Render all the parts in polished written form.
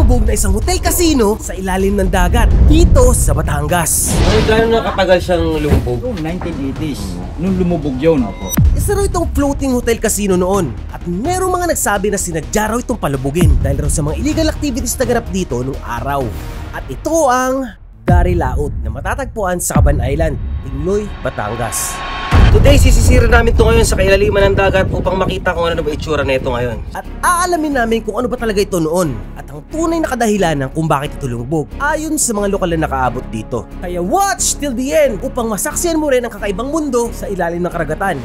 lumubog na isang hotel casino sa ilalim ng dagat dito sa Batangas. Gano'n na katagal siyang lumubog? 1980s. Nung lumubog yun. Isa raw itong floating hotel casino noon at merong mga nagsabi na sinadya raw itong palubugin dahil raw sa mga illegal activities na ganap dito nung araw. At ito ang Daryl Laut na matatagpuan sa Caban Island, Tingloy, Batangas. Today, sisisirin namin ito ngayon sa kailaliman ng dagat upang makita kung ano na ba itsura nito ngayon. At aalamin namin kung ano ba talaga ito noon at ang tunay na kadahilanan kung bakit ito lumubog ayon sa mga lokal na nakaabot dito. Kaya watch till the end upang masaksihan mo rin ang kakaibang mundo sa ilalim ng karagatan.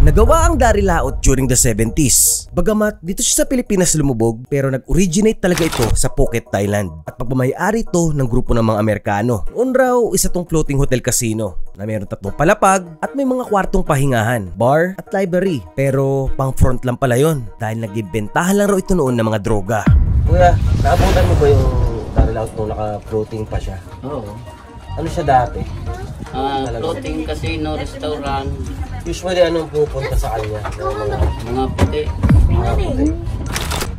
Nagawa ang Daryl Laut during the 70s. Bagamat dito siya sa Pilipinas lumubog, pero nag-originate talaga ito sa Phuket, Thailand. At pagmamayari ito ng grupo ng mga Amerikano. Noon raw, isa tong floating hotel casino na mayroon 3 palapag at may mga kwartong pahingahan, bar at library. Pero pang front lang pala yon dahil nagbibentahan lang raw ito noon ng mga droga. Kuya, naabutan mo ba yung Daryl Laut nung naka-floating pa siya? Oo. Ano siya dati? Floating casino, restaurant. Usually anong pupunta sa kanya? Mga puti.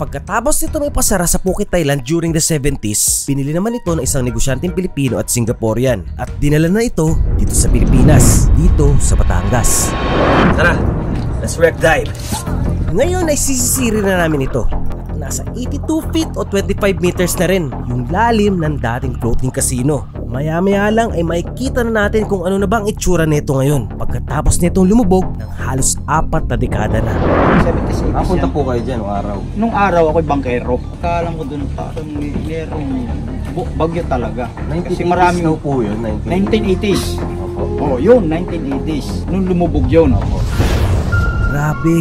Pagkatapos nito may pasara sa Phuket, Thailand during the 70s, pinili naman ito ng isang negosyanteng Pilipino at Singaporean at dinala na ito dito sa Pilipinas, dito sa Batangas. Tara, let's wreck dive! Ngayon ay sisisirin na namin ito. Nasa 82 feet o 25 meters na rin yung lalim ng dating floating casino. Maya-maya lang ay makikita na natin kung ano na bang itsura nito ngayon pagkatapos nitong lumubog ng halos 4 na dekada na. 76. Napunta po kayo dyan nung araw? Nung araw ako'y bangkero. Akala ko dun parang merong bagyo talaga. Kasi maraming po yun? 1980s. Oo, yun, 1980s. Nung lumubog yun. Grabe,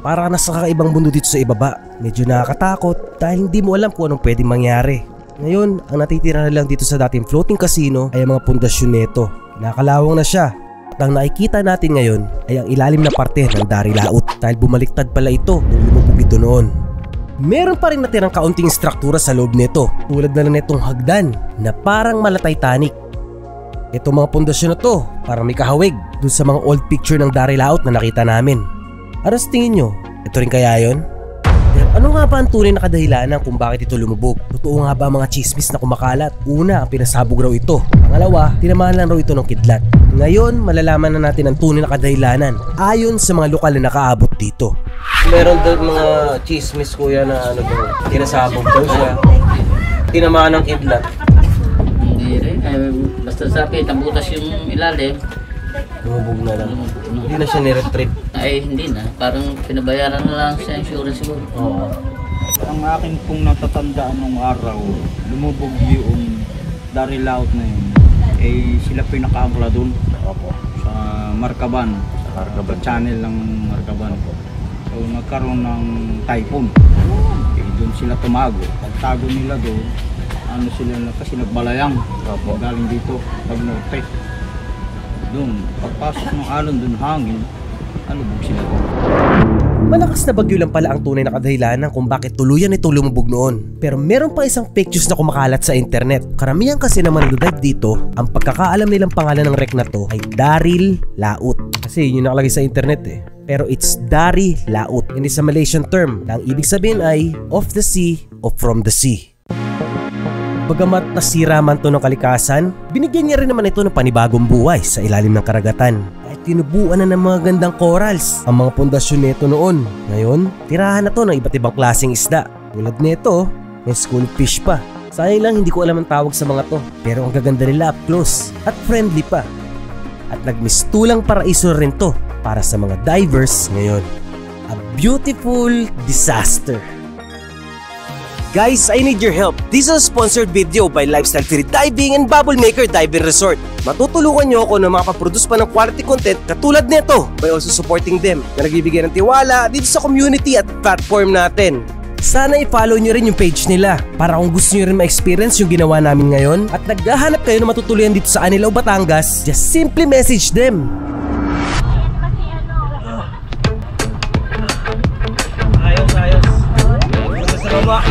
parang nasa kakaibang mundo dito sa ibaba. Medyo nakakatakot dahil hindi mo alam kung anong pwedeng mangyari. Ngayon, ang natitira na lang dito sa dating floating casino ay ang mga pundasyon nito. Nakalawang na siya. At ang nakikita natin ngayon ay ang ilalim na parte ng Daryl Laut dahil bumaliktad pala ito nung lumubog ito noon. Meron pa rin natirang kaunting struktura sa loob nito tulad na lang nitong hagdan na parang mala Titanic. Itong mga pundasyon na to parang may kahawig dun sa mga old picture ng Daryl Laut na nakita namin. Ano sa tingin nyo? Ito rin kaya yun? Pero ano nga ba ang tunay na kadahilanan kung bakit ito lumubog? Totoo nga ba ang mga chismis na kumakalat? Una, ang pinasabog raw ito. Pangalawa, tinamaan lang raw ito ng kidlat. Ngayon, malalaman na natin ang tunay na kadahilanan ayon sa mga lokal na nakaabot dito. Meron daw mga chismis kuya na ano daw, tinasabog daw siya. Tinamaan ng kidlat. Hindi rin. Basta sabi, tambutas yung ilalim. Lumubog na lang. Hindi na siya niretrieve. Ay, hindi na. Parang pinabayaran na lang sa insurance siguro. Oo. Ang akin pong natatandaan nung araw, lumubog yung Daryl Laut na yun. Eh, sila pinakaangkla dun. Opo. Sa Marcaban. Sa Marcaban. Channel ng Marcaban. So, nagkaroon ng typhoon. Eh, dun sila tumago. Pagtago nila doon, ano sila na, kasi nagbalayang. Opo. Galing dito, pag-norte. Doon, pagpasok ng alon doon hangin, alubog sila. Malakas na bagyo lang pala ang tunay na kadahilanan kung bakit tuluyan itong lumubog noon. Pero meron pa isang fake news na kumakalat sa internet. Karamihan kasi naman nagdidive dito, ang pagkakaalam nilang pangalan ng wreck na to ay Daryl Laut. Kasi yun yung nakalagay sa internet eh. Pero it's Daryl Laut. Hindi sa Malaysian term na ang ibig sabihin ay off the sea o from the sea. Bagamat nasira man to ng kalikasan, binigyan niya rin naman ito ng panibagong buhay sa ilalim ng karagatan. At tinubuan na ng mga gandang corals ang mga pundasyon nito noon. Ngayon, tirahan na to ng iba't ibang klaseng isda. Tulad nito, may schoolfish pa. Sayang lang hindi ko alam ang tawag sa mga to. Pero ang gaganda nila up close at friendly pa. At nagmistulang paraiso rin to para sa mga divers ngayon. A beautiful disaster. Guys, I need your help. This is a sponsored video by Lifestyle Free Diving and Bubble Maker Diving Resort. Matutulungan nyo ako na makaproduce pa ng quality content katulad nito by also supporting them na nagbibigay ng tiwala dito sa community at platform natin. Sana i-follow nyo rin yung page nila para kung gusto nyo rin ma-experience yung ginawa namin ngayon at naghahanap kayo na matutuluyan dito sa Anilao, Batangas, just simply message them. Ayos. Sa baba.